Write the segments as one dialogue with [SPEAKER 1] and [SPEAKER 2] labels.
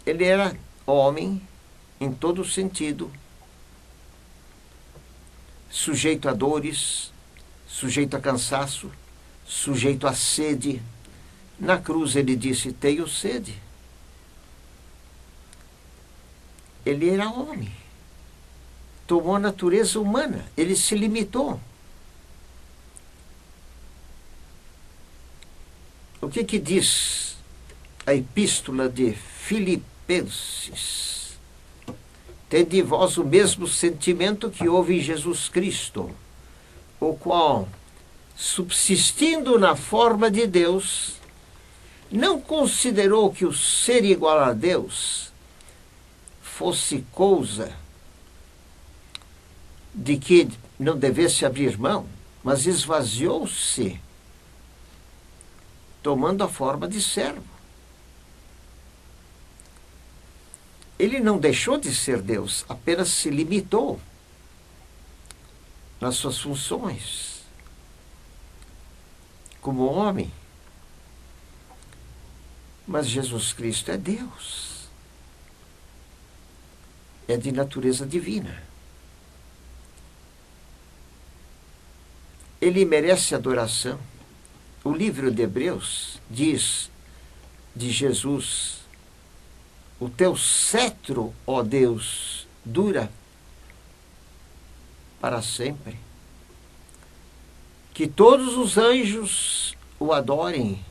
[SPEAKER 1] Ele era homem em todo sentido, sujeito a dores, sujeito a cansaço, sujeito a sede. Na cruz ele disse: tenho sede. Ele era homem, tomou a natureza humana, ele se limitou. O que diz a epístola de Filipenses? Tende vós o mesmo sentimento que houve em Jesus Cristo, o qual, subsistindo na forma de Deus, não considerou que o ser igual a Deus fosse coisa de que não devesse abrir mão, mas esvaziou-se, tomando a forma de servo. Ele não deixou de ser Deus, apenas se limitou nas suas funções como homem. Mas Jesus Cristo é Deus, é de natureza divina. Ele merece adoração. O livro de Hebreus diz de Jesus: o teu cetro, ó Deus, dura para sempre. Que todos os anjos o adorem.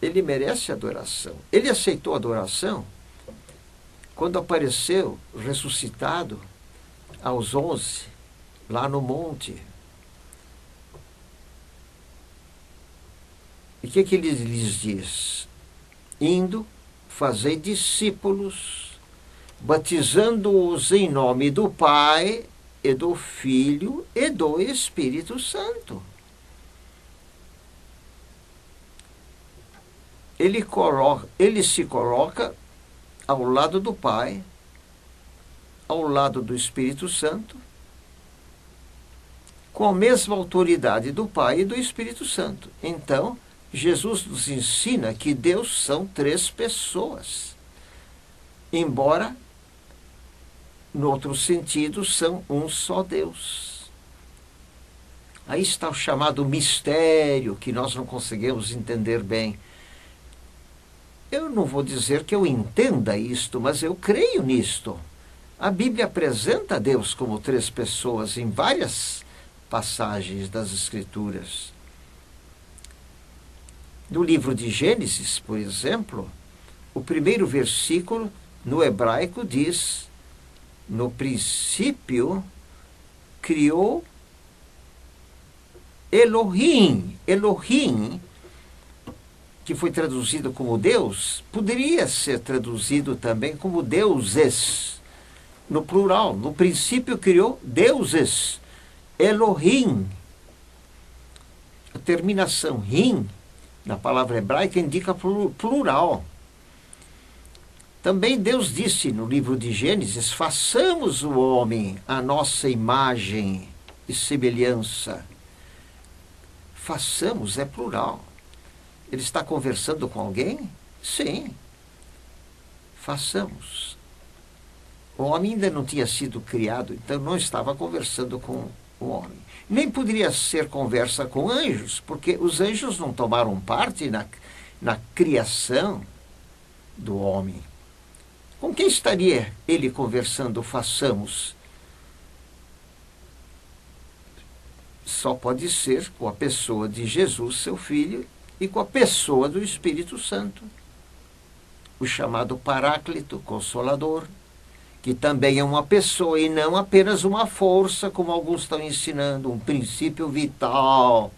[SPEAKER 1] Ele merece adoração. Ele aceitou a adoração quando apareceu ressuscitado aos 11, lá no monte. E o que ele lhes diz? Indo, fazei discípulos, batizando-os em nome do Pai, e do Filho, e do Espírito Santo. Ele se coloca ao lado do Pai, ao lado do Espírito Santo, com a mesma autoridade do Pai e do Espírito Santo. Então, Jesus nos ensina que Deus são 3 pessoas, embora, no outro sentido, são um só Deus. Aí está o chamado mistério, que nós não conseguimos entender bem. Eu não vou dizer que eu entenda isto, mas eu creio nisto. A Bíblia apresenta Deus como 3 pessoas em várias passagens das Escrituras. No livro de Gênesis, por exemplo, o primeiro versículo no hebraico diz: no princípio criou Elohim. Elohim, que foi traduzido como Deus, poderia ser traduzido também como deuses, no plural. No princípio criou deuses, Elohim. A terminação rim, na palavra hebraica, indica plural. Também Deus disse no livro de Gênesis: façamos o homem à nossa imagem e semelhança. Façamos é plural. Ele está conversando com alguém? Sim. Façamos. O homem ainda não tinha sido criado, então não estava conversando com o homem. Nem poderia ser conversa com anjos, porque os anjos não tomaram parte na criação do homem. Com quem estaria ele conversando? Façamos. Só pode ser com a pessoa de Jesus, seu Filho, e com a pessoa do Espírito Santo, o chamado Paráclito, Consolador, que também é uma pessoa e não apenas uma força, como alguns estão ensinando, um princípio vital.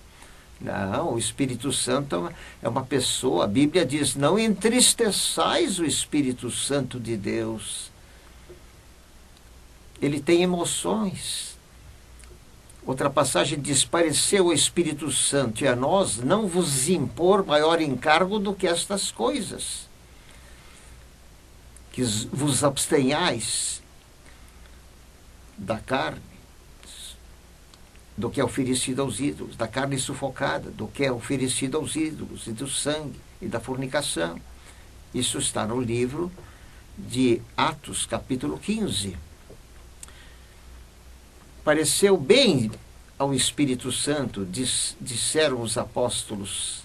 [SPEAKER 1] Não, o Espírito Santo é uma pessoa. A Bíblia diz: não entristeçais o Espírito Santo de Deus. Ele tem emoções. Outra passagem diz: pareceu o Espírito Santo e a nós não vos impor maior encargo do que estas coisas, que vos abstenhais da carne, do que é oferecido aos ídolos, da carne sufocada, do que é oferecido aos ídolos, e do sangue, e da fornicação. Isso está no livro de Atos, capítulo 15. Pareceu bem ao Espírito Santo, disseram os apóstolos,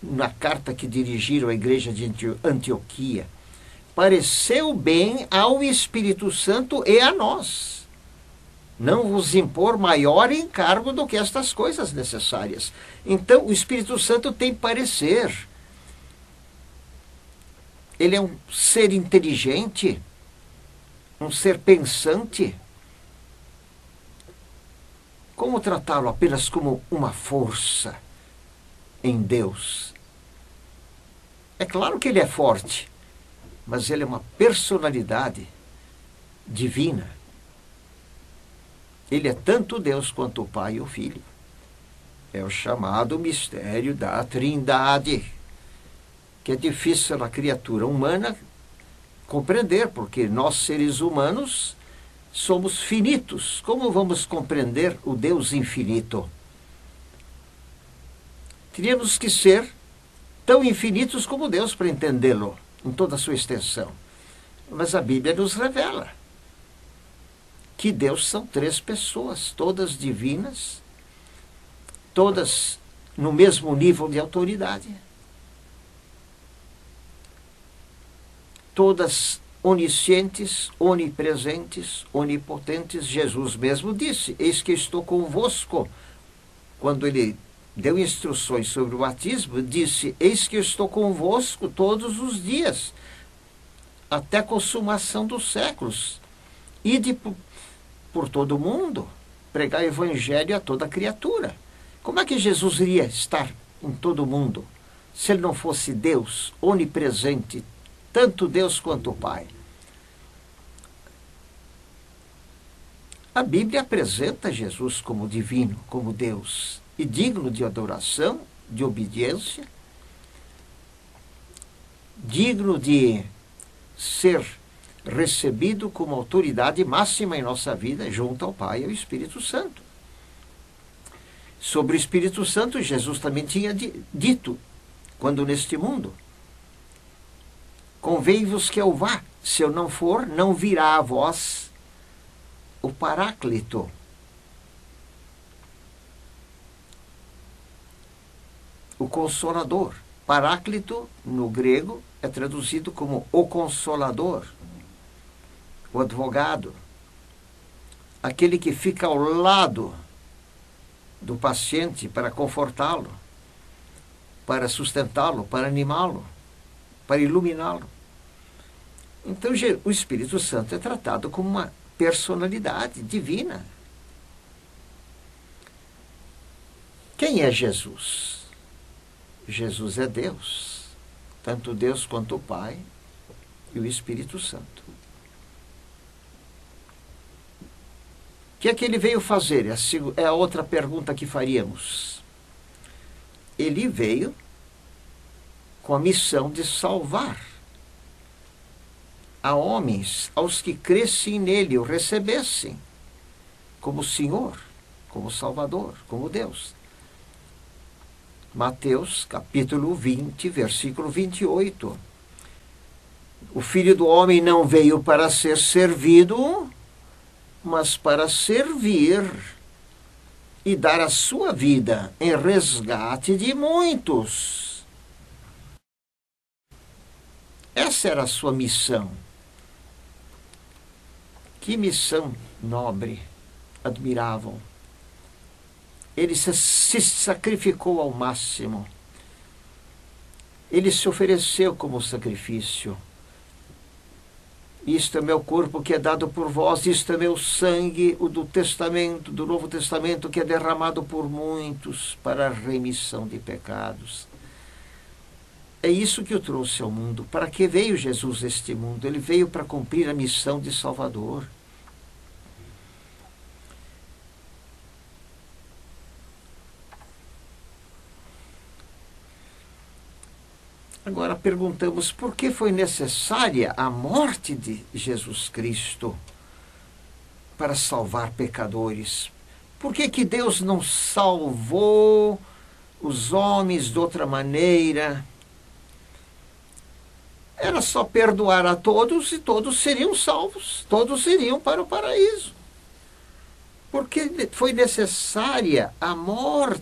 [SPEAKER 1] na carta que dirigiram à igreja de Antioquia, pareceu bem ao Espírito Santo e a nós não vos impor maior encargo do que estas coisas necessárias. Então, o Espírito Santo tem parecer. Ele é um ser inteligente, um ser pensante. Como tratá-lo apenas como uma força em Deus? É claro que ele é forte, mas ele é uma personalidade divina. Ele é tanto Deus quanto o Pai e o Filho. É o chamado mistério da Trindade, que é difícil a criatura humana compreender, porque nós, seres humanos, somos finitos. Como vamos compreender o Deus infinito? Teríamos que ser tão infinitos como Deus para entendê-lo em toda a sua extensão. Mas a Bíblia nos revela que Deus são três pessoas, todas divinas, todas no mesmo nível de autoridade, todas oniscientes, onipresentes, onipotentes. Jesus mesmo disse: eis que estou convosco. Quando ele deu instruções sobre o batismo, disse: eis que eu estou convosco todos os dias, até a consumação dos séculos. Ide por todo o mundo, pregar o evangelho a toda criatura. Como é que Jesus iria estar em todo o mundo se ele não fosse Deus, onipresente, tanto Deus quanto o Pai? A Bíblia apresenta Jesus como divino, como Deus, e digno de adoração, de obediência, digno de ser recebido como autoridade máxima em nossa vida, junto ao Pai e ao Espírito Santo. Sobre o Espírito Santo, Jesus também tinha dito, quando neste mundo: convém-vos que eu vá, se eu não for, não virá a vós o Paráclito. O Consolador. Paráclito, no grego, é traduzido como o Consolador, o advogado, aquele que fica ao lado do paciente para confortá-lo, para sustentá-lo, para animá-lo, para iluminá-lo. Então, o Espírito Santo é tratado como uma personalidade divina. Quem é Jesus? Jesus é Deus, tanto Deus quanto o Pai e o Espírito Santo. O que é que ele veio fazer? É a outra pergunta que faríamos. Ele veio com a missão de salvar a homens, aos que crescem nele, o recebessem como Senhor, como Salvador, como Deus. Mateus, capítulo 20, versículo 28. O Filho do Homem não veio para ser servido, mas para servir e dar a sua vida em resgate de muitos. Essa era a sua missão. Que missão nobre, admirável. Ele se sacrificou ao máximo. Ele se ofereceu como sacrifício. Isto é meu corpo que é dado por vós, isto é meu sangue, o do Testamento, do Novo Testamento, que é derramado por muitos para a remissão de pecados. É isso que o trouxe ao mundo. Para que veio Jesus a este mundo? Ele veio para cumprir a missão de Salvador. Agora perguntamos, por que foi necessária a morte de Jesus Cristo para salvar pecadores, Por que que Deus não salvou os homens de outra maneira? Era só perdoar a todos e todos seriam salvos, todos iriam para o paraíso. Porque foi necessária a morte